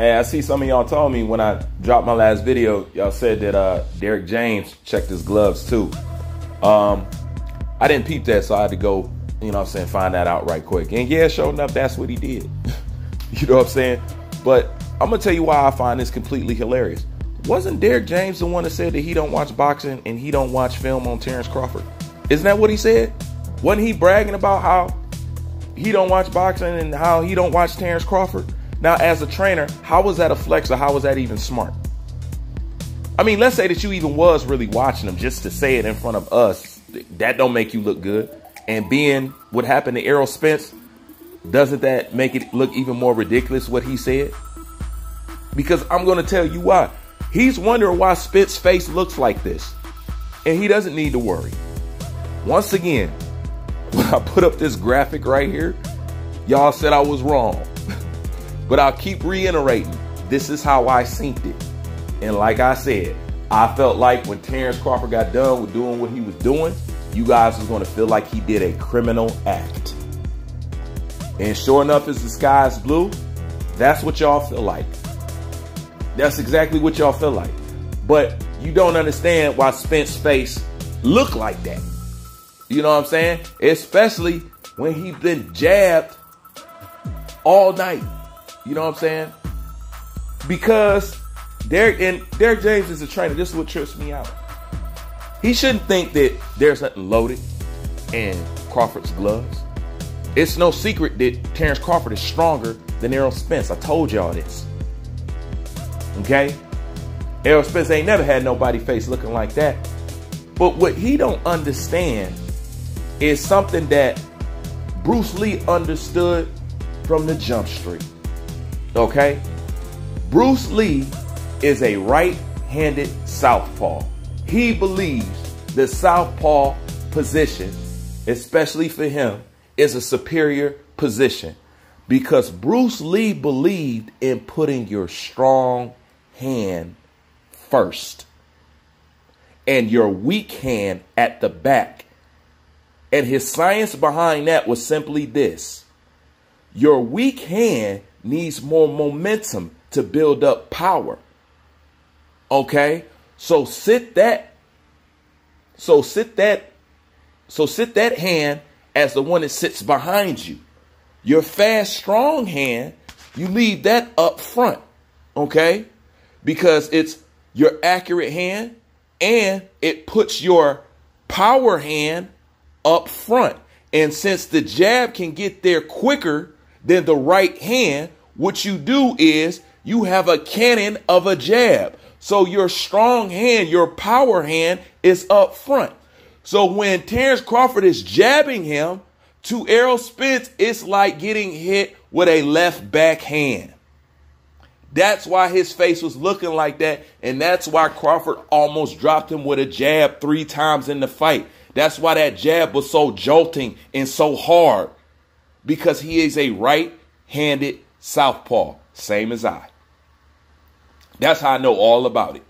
Hey, I see some of y'all told me when I dropped my last video, y'all said that Derrick James checked his gloves too. I didn't peep that, so I had to go, you know what I'm saying, find that out right quick. And yeah, sure enough, that's what he did. You know what I'm saying? But I'm going to tell you why I find this completely hilarious. Wasn't Derrick James the one that said that he don't watch boxing and he don't watch film on Terrence Crawford? Isn't that what he said? Wasn't he bragging about how he don't watch boxing and how he don't watch Terrence Crawford? Now, as a trainer, how was that a flex or how was that even smart? I mean, let's say that you even was really watching him just to say it in front of us. That don't make you look good. And being what happened to Errol Spence, doesn't that make it look even more ridiculous what he said? Because I'm going to tell you why. He's wondering why Spence's face looks like this. And he doesn't need to worry. Once again, when I put up this graphic right here, y'all said I was wrong. But I'll keep reiterating, this is how I synced it. And like I said, I felt like when Terrence Crawford got done with doing what he was doing, you guys was going to feel like he did a criminal act. And sure enough, as the sky's blue, that's what y'all feel like. That's exactly what y'all feel like. But you don't understand why Spence's face look like that. You know what I'm saying? Especially when he's been jabbed all night. You know what I'm saying? Because Derrick James is a trainer. This is what trips me out. He shouldn't think that there's nothing loaded in Crawford's gloves. It's no secret that Terrence Crawford is stronger than Errol Spence. I told y'all this. Okay? Errol Spence ain't never had nobody face looking like that. But what he don't understand is something that Bruce Lee understood from the jump street. Okay? Bruce Lee is a right-handed southpaw. He believes the southpaw position, especially for him, is a superior position because Bruce Lee believed in putting your strong hand first and your weak hand at the back. And his science behind that was simply this. Your weak hand needs more momentum to build up power. Okay? So sit that hand as the one that sits behind you. Your fast, strong hand, you leave that up front. Okay? Because it's your accurate hand and it puts your power hand up front. And since the jab can get there quicker than the right hand, what you do is you have a cannon of a jab. So your strong hand, your power hand is up front. So when Terrence Crawford is jabbing him, to Errol Spence, it's like getting hit with a left backhand. That's why his face was looking like that. And that's why Crawford almost dropped him with a jab 3 times in the fight. That's why that jab was so jolting and so hard. Because he is a right-handed southpaw, same as I. That's how I know all about it.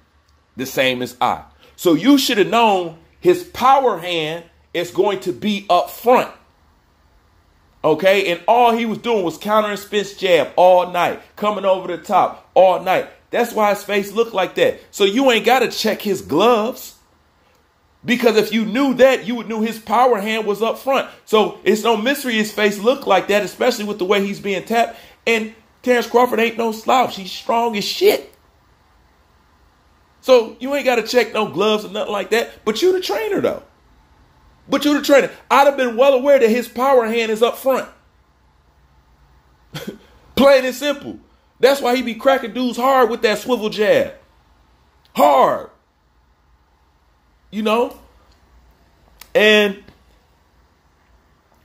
The same as I. So you should have known his power hand is going to be up front. Okay? And all he was doing was countering Spence's jab all night. Coming over the top all night. That's why his face looked like that. So you ain't got to check his gloves. Because if you knew that, you would know his power hand was up front. So it's no mystery his face looked like that, especially with the way he's being tapped. And Terrence Crawford ain't no slouch. He's strong as shit. So you ain't got to check no gloves or nothing like that. But you the trainer, though. But you the trainer. I'd have been well aware that his power hand is up front. Plain and simple. That's why he be cracking dudes hard with that swivel jab. Hard. You know? And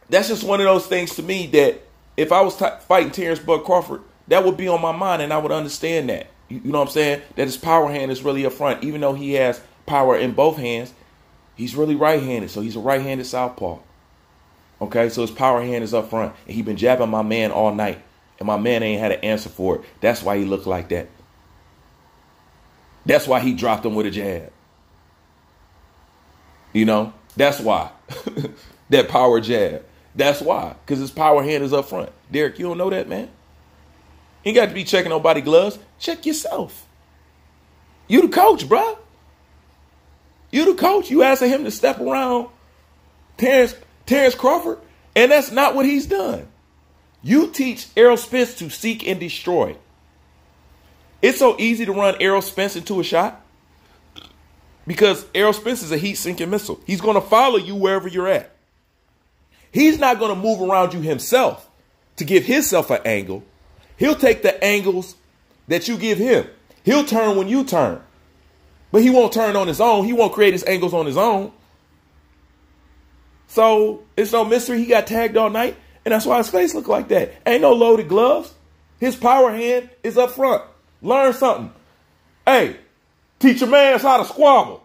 that's just one of those things to me that if I was fighting Terrence Bud Crawford, that would be on my mind and I would understand that. You know what I'm saying? That his power hand is really up front. Even though he has power in both hands, he's really right-handed. So he's a right-handed southpaw. Okay? So his power hand is up front. And he's been jabbing my man all night. And my man ain't had an answer for it. That's why he looked like that. That's why he dropped him with a jab. You know? That's why. That power jab. That's why. Because his power hand is up front. Derrick, you don't know that, man? You ain't got to be checking nobody gloves. Check yourself. You the coach, bro. You the coach. You asking him to step around Terrence Crawford, and that's not what he's done. You teach Errol Spence to seek and destroy. It's so easy to run Errol Spence into a shot because Errol Spence is a heat-sinking missile. He's going to follow you wherever you're at. He's not going to move around you himself to give himself an angle. He'll take the angles that you give him. He'll turn when you turn. But he won't turn on his own. He won't create his angles on his own. So it's no mystery he got tagged all night, and that's why his face looked like that. Ain't no loaded gloves. His power hand is up front. Learn something. Hey, teach your mans how to squabble.